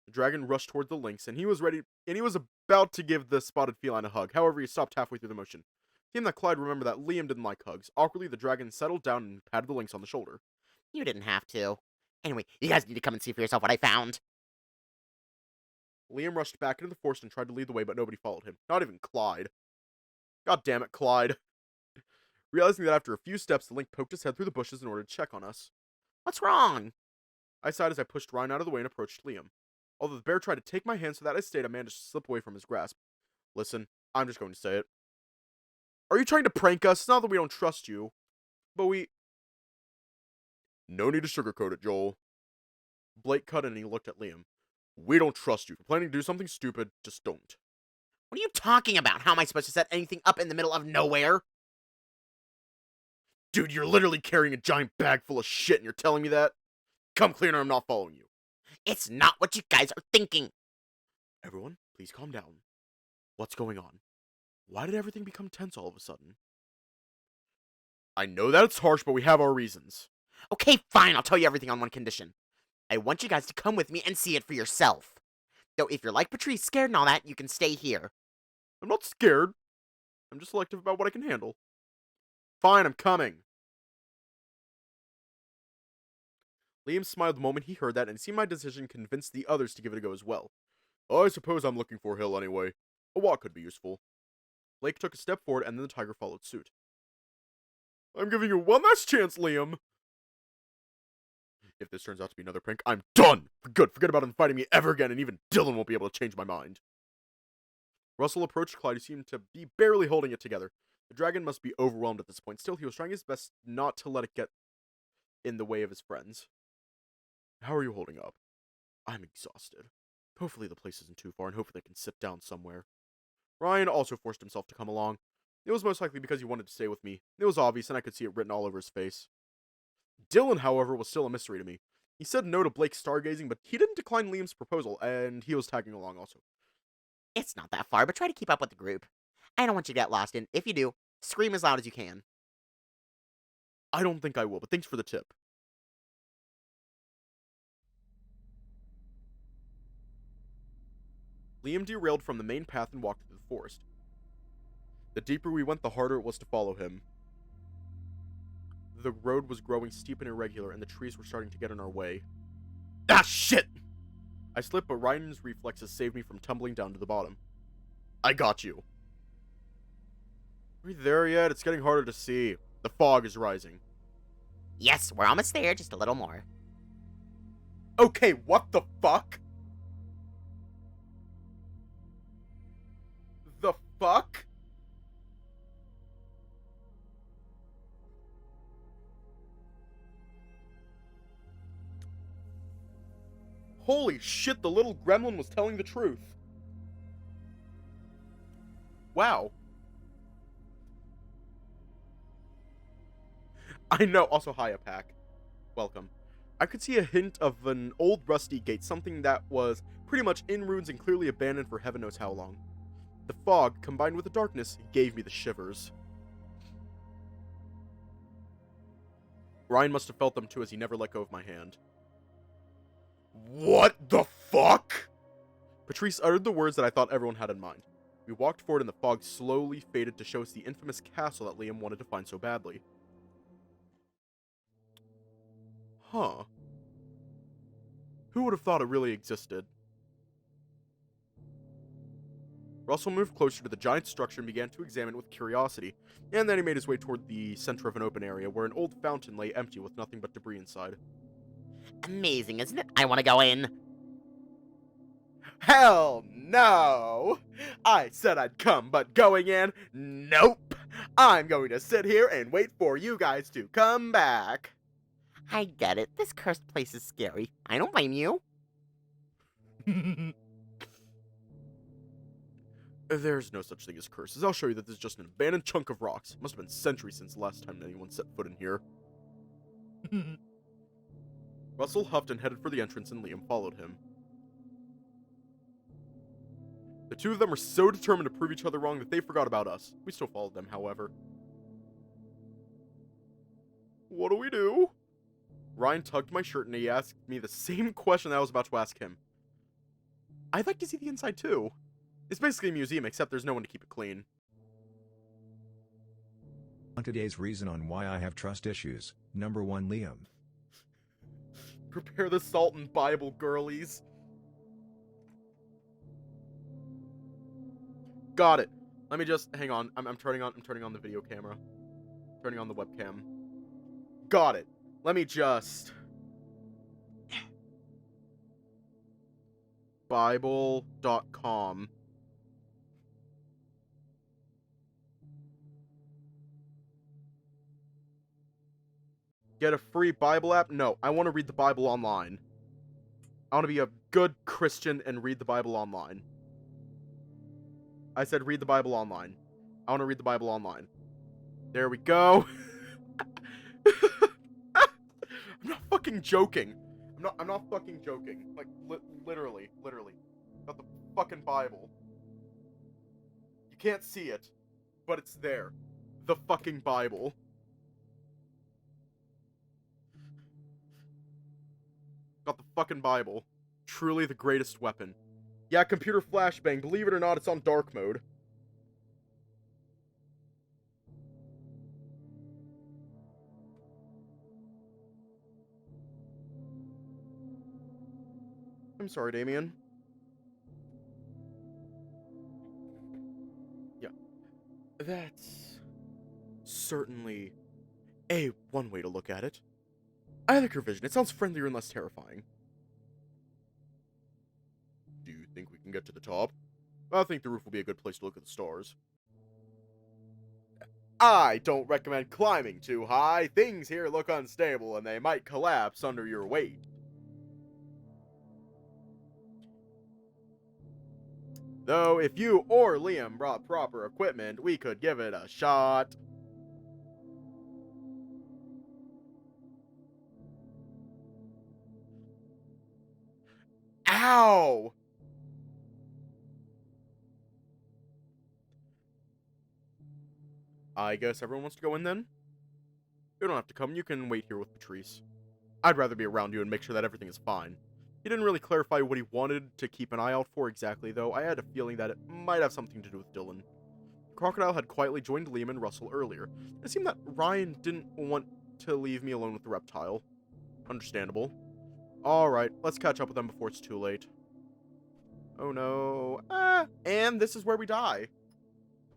The dragon rushed toward the lynx, and he was about to give the spotted feline a hug. However, he stopped halfway through the motion. It seemed that Clyde remembered that Liam didn't like hugs. Awkwardly, the dragon settled down and patted the lynx on the shoulder. You didn't have to. Anyway, you guys need to come and see for yourself what I found. Liam rushed back into the forest and tried to lead the way, but nobody followed him. Not even Clyde. God damn it, Clyde. Realizing that after a few steps, the lynx poked his head through the bushes in order to check on us. What's wrong? I sighed as I pushed Ryan out of the way and approached Liam. Although the bear tried to take my hand so that I stayed, I managed to slip away from his grasp. Listen, I'm just going to say it. Are you trying to prank us? It's not that we don't trust you, but we... No need to sugarcoat it, Joel. Blake cut in and he looked at Liam. We don't trust you. If you're planning to do something stupid, just don't. What are you talking about? How am I supposed to set anything up in the middle of nowhere? Dude, you're literally carrying a giant bag full of shit and you're telling me that? Come clean or I'm not following you. It's not what you guys are thinking. Everyone, please calm down. What's going on? Why did everything become tense all of a sudden? I know that it's harsh, but we have our reasons. Okay, fine, I'll tell you everything on one condition. I want you guys to come with me and see it for yourself. Though if you're like Patrice, scared and all that, you can stay here. I'm not scared. I'm just selective about what I can handle. Fine, I'm coming. Liam smiled the moment he heard that, and seeing my decision convinced the others to give it a go as well. I suppose I'm looking for Hill anyway. A walk could be useful. Blake took a step forward, and then the tiger followed suit. I'm giving you one last chance, Liam. If this turns out to be another prank, I'm done! For good, forget about inviting me ever again, and even Dylan won't be able to change my mind. Russell approached Clyde, who seemed to be barely holding it together. The dragon must be overwhelmed at this point. Still, he was trying his best not to let it get in the way of his friends. How are you holding up? I'm exhausted. Hopefully the place isn't too far, and hopefully I can sit down somewhere. Ryan also forced himself to come along. It was most likely because he wanted to stay with me. It was obvious, and I could see it written all over his face. Dylan, however, was still a mystery to me. He said no to Blake's stargazing, but he didn't decline Liam's proposal, and he was tagging along also. It's not that far, but try to keep up with the group. I don't want you to get lost, and if you do, scream as loud as you can. I don't think I will, but thanks for the tip. Liam derailed from the main path and walked through the forest. The deeper we went, the harder it was to follow him. The road was growing steep and irregular, and the trees were starting to get in our way. Ah, shit! I slipped, but Ryan's reflexes saved me from tumbling down to the bottom. I got you. Are we there yet? It's getting harder to see. The fog is rising. Yes, we're almost there, just a little more. Okay, what the fuck? The fuck? Holy shit, the little gremlin was telling the truth. Wow. I know, also hi, Pack. Welcome. I could see a hint of an old rusty gate, something that was pretty much in ruins and clearly abandoned for heaven knows how long. The fog, combined with the darkness, gave me the shivers. Ryan must have felt them too, as he never let go of my hand. What the fuck? Patrice uttered the words that I thought everyone had in mind. We walked forward and the fog slowly faded to show us the infamous castle that Liam wanted to find so badly. Huh. Who would have thought it really existed? Russell moved closer to the giant structure and began to examine it with curiosity, and then he made his way toward the center of an open area where an old fountain lay empty with nothing but debris inside. Amazing, isn't it? I want to go in. Hell no! I said I'd come, but going in? Nope! I'm going to sit here and wait for you guys to come back. I get it. This cursed place is scary. I don't blame you. There's no such thing as curses. I'll show you that this is just an abandoned chunk of rocks. Must have been centuries since the last time anyone set foot in here. Russell huffed and headed for the entrance, and Liam followed him. The two of them were so determined to prove each other wrong that they forgot about us. We still followed them, however. What do we do? Ryan tugged my shirt and he asked me the same question that I was about to ask him. I'd like to see the inside too. It's basically a museum, except there's no one to keep it clean. On today's reason on why I have trust issues, number 1 Liam. Prepare the salt and Bible, girlies. Got it. Let me just hang on. I'm turning on the video camera. Turning on the webcam. Got it. Let me just Bible.com. Get a free Bible app? No, I want to read the Bible online. I want to be a good Christian and read the Bible online. I said read the Bible online. I want to read the Bible online. There we go. I'm not fucking joking. I'm not fucking joking. Like, literally. Got the fucking Bible. You can't see it, but it's there. The fucking Bible. Got the fucking Bible. Truly the greatest weapon. Yeah, computer flashbang. Believe it or not, it's on dark mode. I'm sorry, Damien. Yeah. That's certainly one way to look at it. I like your vision. It sounds friendlier and less terrifying. Do you think we can get to the top? I think the roof will be a good place to look at the stars. I don't recommend climbing too high. Things here look unstable and they might collapse under your weight. Though, if you or Liam brought proper equipment, we could give it a shot. Ow! I guess everyone wants to go in then? You don't have to come, you can wait here with Patrice. I'd rather be around you and make sure that everything is fine. He didn't really clarify what he wanted to keep an eye out for exactly, though I had a feeling that it might have something to do with Dylan. Crocodile had quietly joined Liam and Russell earlier. It seemed that Ryan didn't want to leave me alone with the reptile. Understandable. Alright, let's catch up with them before it's too late. Oh no. And this is where we die.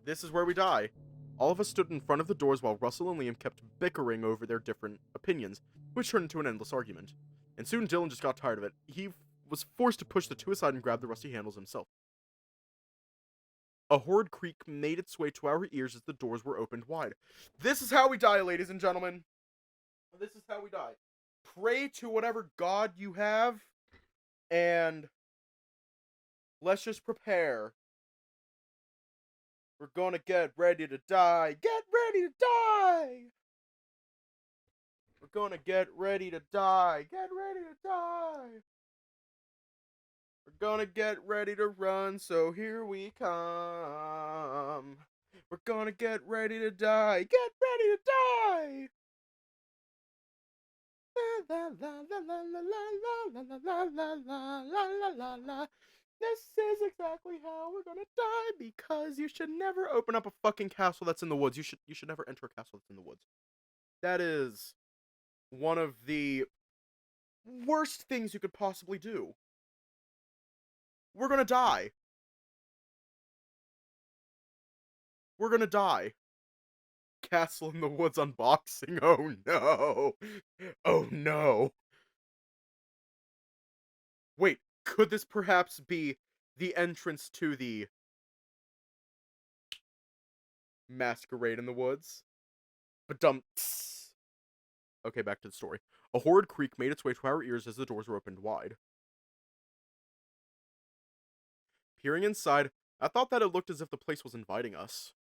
This is where we die. All of us stood in front of the doors while Russell and Liam kept bickering over their different opinions, which turned into an endless argument. And soon Dylan just got tired of it. He was forced to push the two aside and grab the rusty handles himself. A horrid creak made its way to our ears as the doors were opened wide. This is how we die, ladies and gentlemen. This is how we die. Pray to whatever god you have, and let's just prepare. We're gonna get ready to die. Get ready to die! We're gonna get ready to die. Get ready to die! We're gonna get ready to run, so here we come. We're gonna get ready to die. Get ready to die! La la la la la la la la la la la la la. This is exactly how we're gonna die, because you should never open up a fucking castle that's in the woods. You should never enter a castle that's in the woods. That is one of the worst things you could possibly do. We're gonna die. We're gonna die. Castle in the Woods unboxing. Oh no. Oh no. Wait, could this perhaps be the entrance to the Masquerade in the Woods? Ba-dum-ts. Okay, back to the story. A horrid creak made its way to our ears as the doors were opened wide. Peering inside, I thought that it looked as if the place was inviting us.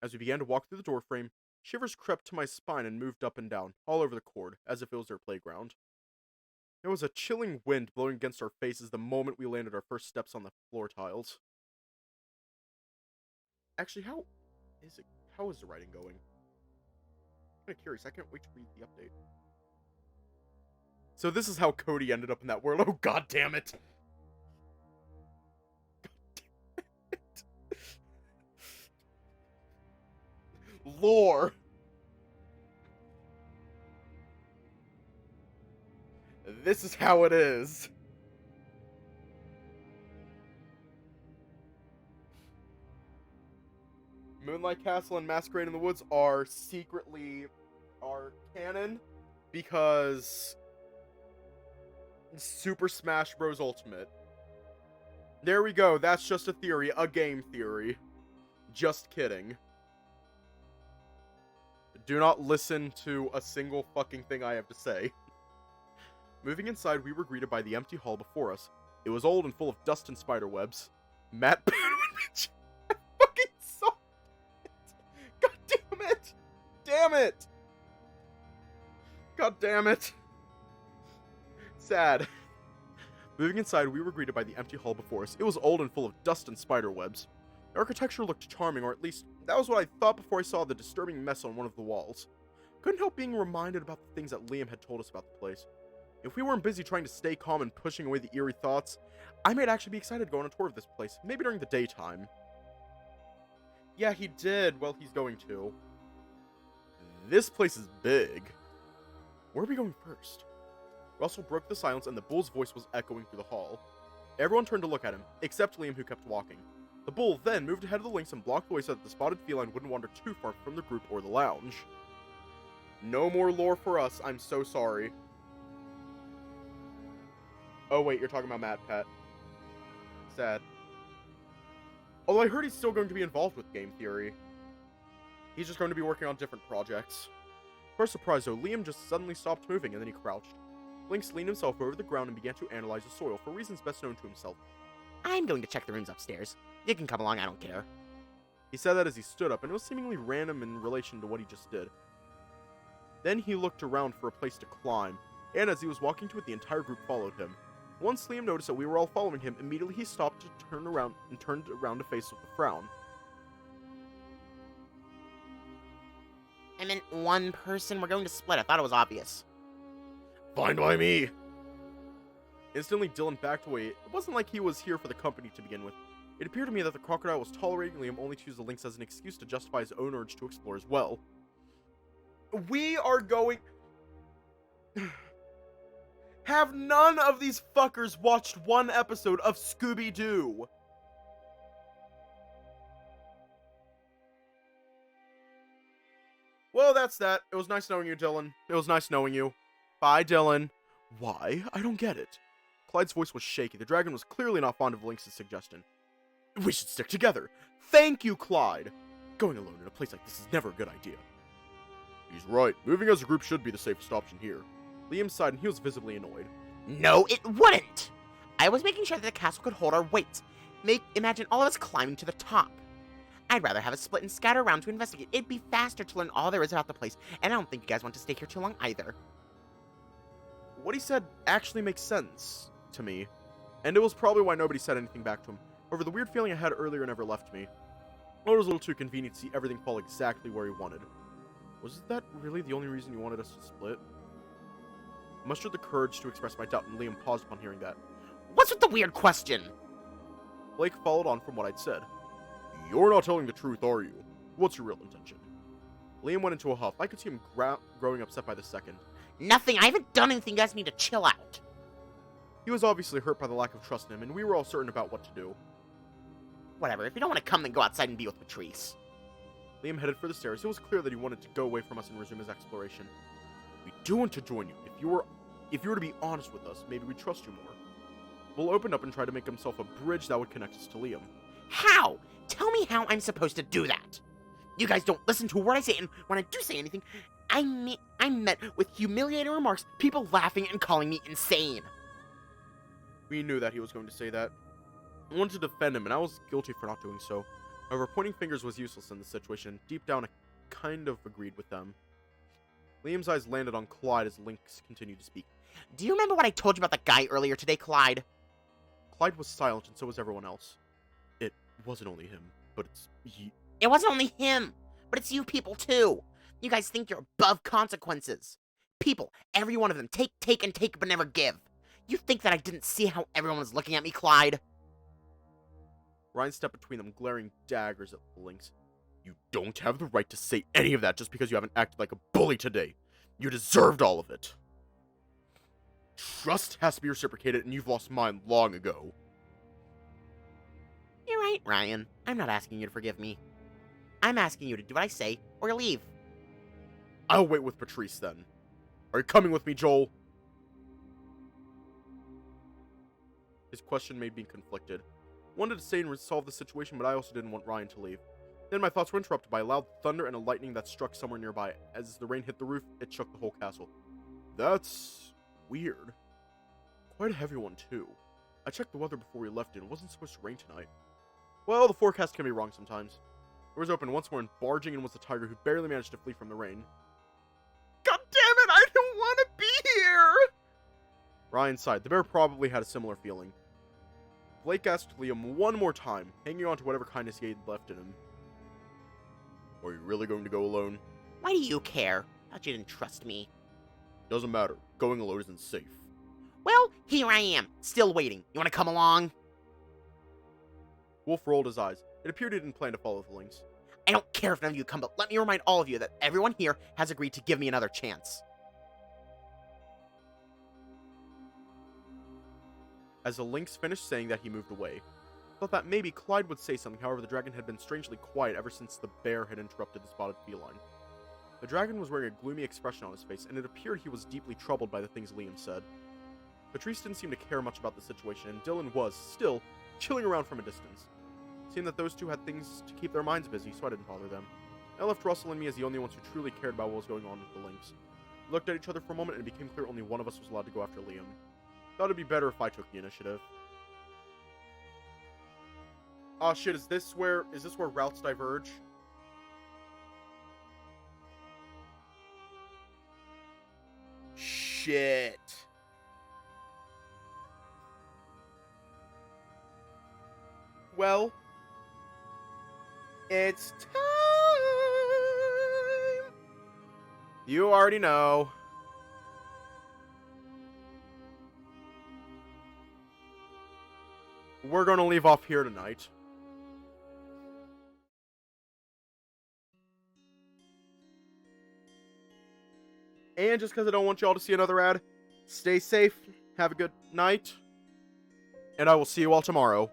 As we began to walk through the doorframe, shivers crept to my spine and moved up and down, all over the cord, as if it was their playground. There was a chilling wind blowing against our faces the moment we landed our first steps on the floor tiles. Actually, how is the writing going? I'm kind of curious. I can't wait to read the update. So this is how Cody ended up in that world. Oh, god damn it! Lore! This is how it is. Moonlight Castle and Masquerade in the Woods are canon because Super Smash Bros. Ultimate. There we go. That's just a theory. A game theory. Just kidding. Do not listen to a single fucking thing I have to say. Moving inside, we were greeted by the empty hall before us. It was old and full of dust and spider webs. Matt I fucking saw it! God damn it! Damn it! God damn it! Sad. Moving inside, we were greeted by the empty hall before us. It was old and full of dust and spider webs. The architecture looked charming, or at least that was what I thought before I saw the disturbing mess on one of the walls. Couldn't help being reminded about the things that Liam had told us about the place. If we weren't busy trying to stay calm and pushing away the eerie thoughts, I might actually be excited to go on a tour of this place, maybe during the daytime. Yeah, he did. Well, he's going to. This place is big. Where are we going first? Russell broke the silence and the bull's voice was echoing through the hall. Everyone turned to look at him, except Liam, who kept walking. The bull then moved ahead of the lynx and blocked the way so that the spotted feline wouldn't wander too far from the group or the lounge. No more lore for us, I'm so sorry. Oh wait, you're talking about Matt, Pat. Sad. Although I heard he's still going to be involved with game theory. He's just going to be working on different projects. For surprise though, Liam just suddenly stopped moving and then he crouched. Lynx leaned himself over the ground and began to analyze the soil for reasons best known to himself. I'm going to check the rooms upstairs. You can come along, I don't care. He said that as he stood up, and it was seemingly random in relation to what he just did. Then he looked around for a place to climb, and as he was walking to it, the entire group followed him. Once Liam noticed that we were all following him, immediately he stopped to turned around to face with a frown. I meant one person. We're going to split. I thought it was obvious. Fine by me! Instantly, Dylan backed away. It wasn't like he was here for the company to begin with. It appeared to me that the crocodile was tolerating Liam only to use the lynx as an excuse to justify his own urge to explore as well. We are going... Have none of these fuckers watched one episode of Scooby-Doo? Well, that's that. It was nice knowing you, Dylan. It was nice knowing you. Bye, Dylan. Why? I don't get it. Clyde's voice was shaky. The dragon was clearly not fond of Lynx's suggestion. We should stick together. Thank you, Clyde. Going alone in a place like this is never a good idea. He's right. Moving as a group should be the safest option here. Liam sighed and he was visibly annoyed. No, it wouldn't! I was making sure that the castle could hold our weight. Imagine all of us climbing to the top. I'd rather have us split and scatter around to investigate. It'd be faster to learn all there is about the place, and I don't think you guys want to stay here too long either. What he said actually makes sense to me, and it was probably why nobody said anything back to him. However, the weird feeling I had earlier never left me. It was a little too convenient to see everything fall exactly where he wanted. Was that really the only reason you wanted us to split? I mustered the courage to express my doubt, and Liam paused upon hearing that. What's with the weird question? Blake followed on from what I'd said. You're not telling the truth, are you? What's your real intention? Liam went into a huff. I could see him growing upset by the second. Nothing. I haven't done anything. You guys need to chill out. He was obviously hurt by the lack of trust in him, and we were all certain about what to do. Whatever. If you don't want to come, then go outside and be with Patrice. Liam headed for the stairs. It was clear that he wanted to go away from us and resume his exploration. We do want to join you. If you were to be honest with us, maybe we'd trust you more. Bull opened up and tried to make himself a bridge that would connect us to Liam. How? Tell me how I'm supposed to do that. You guys don't listen to a word I say, and when I do say anything, I'm met with humiliating remarks, people laughing and calling me insane. We knew that he was going to say that. I wanted to defend him, and I was guilty for not doing so. However, pointing fingers was useless in this situation. Deep down, I kind of agreed with them. Liam's eyes landed on Clyde as Lynx continued to speak. Do you remember what I told you about that guy earlier today, Clyde? Clyde was silent, and so was everyone else. It wasn't only him, but It wasn't only him, but it's you people too. You guys think you're above consequences. People, every one of them, take, and take, but never give. You think that I didn't see how everyone was looking at me, Clyde? Ryan stepped between them, glaring daggers at the Lynx. You don't have the right to say any of that just because you haven't acted like a bully today. You deserved all of it. Trust has to be reciprocated, and you've lost mine long ago. You're right, Ryan. I'm not asking you to forgive me. I'm asking you to do what I say, or leave. I'll wait with Patrice, then. Are you coming with me, Joel? His question made me conflicted. I wanted to stay and resolve the situation, but I also didn't want Ryan to leave. Then my thoughts were interrupted by a loud thunder and a lightning that struck somewhere nearby. As the rain hit the roof, it shook the whole castle. That's weird. Quite a heavy one, too. I checked the weather before we left, and it wasn't supposed to rain tonight. Well, the forecast can be wrong sometimes. Doors opened once more, and barging in was the tiger, who barely managed to flee from the rain. God damn it, I don't want to be here! Ryan sighed. The bear probably had a similar feeling. Blake asked Liam one more time, hanging on to whatever kindness he had left in him. Are you really going to go alone? Why do you care? Thought you didn't trust me. Doesn't matter. Going alone isn't safe. Well, here I am, still waiting. You want to come along? Wolf rolled his eyes. It appeared he didn't plan to follow the lynx. I don't care if none of you come, but let me remind all of you that everyone here has agreed to give me another chance. As the lynx finished saying that, he moved away. Thought that maybe Clyde would say something, however the dragon had been strangely quiet ever since the bear had interrupted the spotted feline. The dragon was wearing a gloomy expression on his face, and it appeared he was deeply troubled by the things Liam said. Patrice didn't seem to care much about the situation, and Dylan was, still, chilling around from a distance. Seemed that those two had things to keep their minds busy, so I didn't bother them. I left Russell and me as the only ones who truly cared about what was going on with the lynx. We looked at each other for a moment, and it became clear only one of us was allowed to go after Liam. Thought it'd be better if I took the initiative. Oh shit, is this where routes diverge? Shit. Well, it's time. You already know. We're gonna leave off here tonight. And just because I don't want y'all to see another ad, stay safe, have a good night, and I will see you all tomorrow.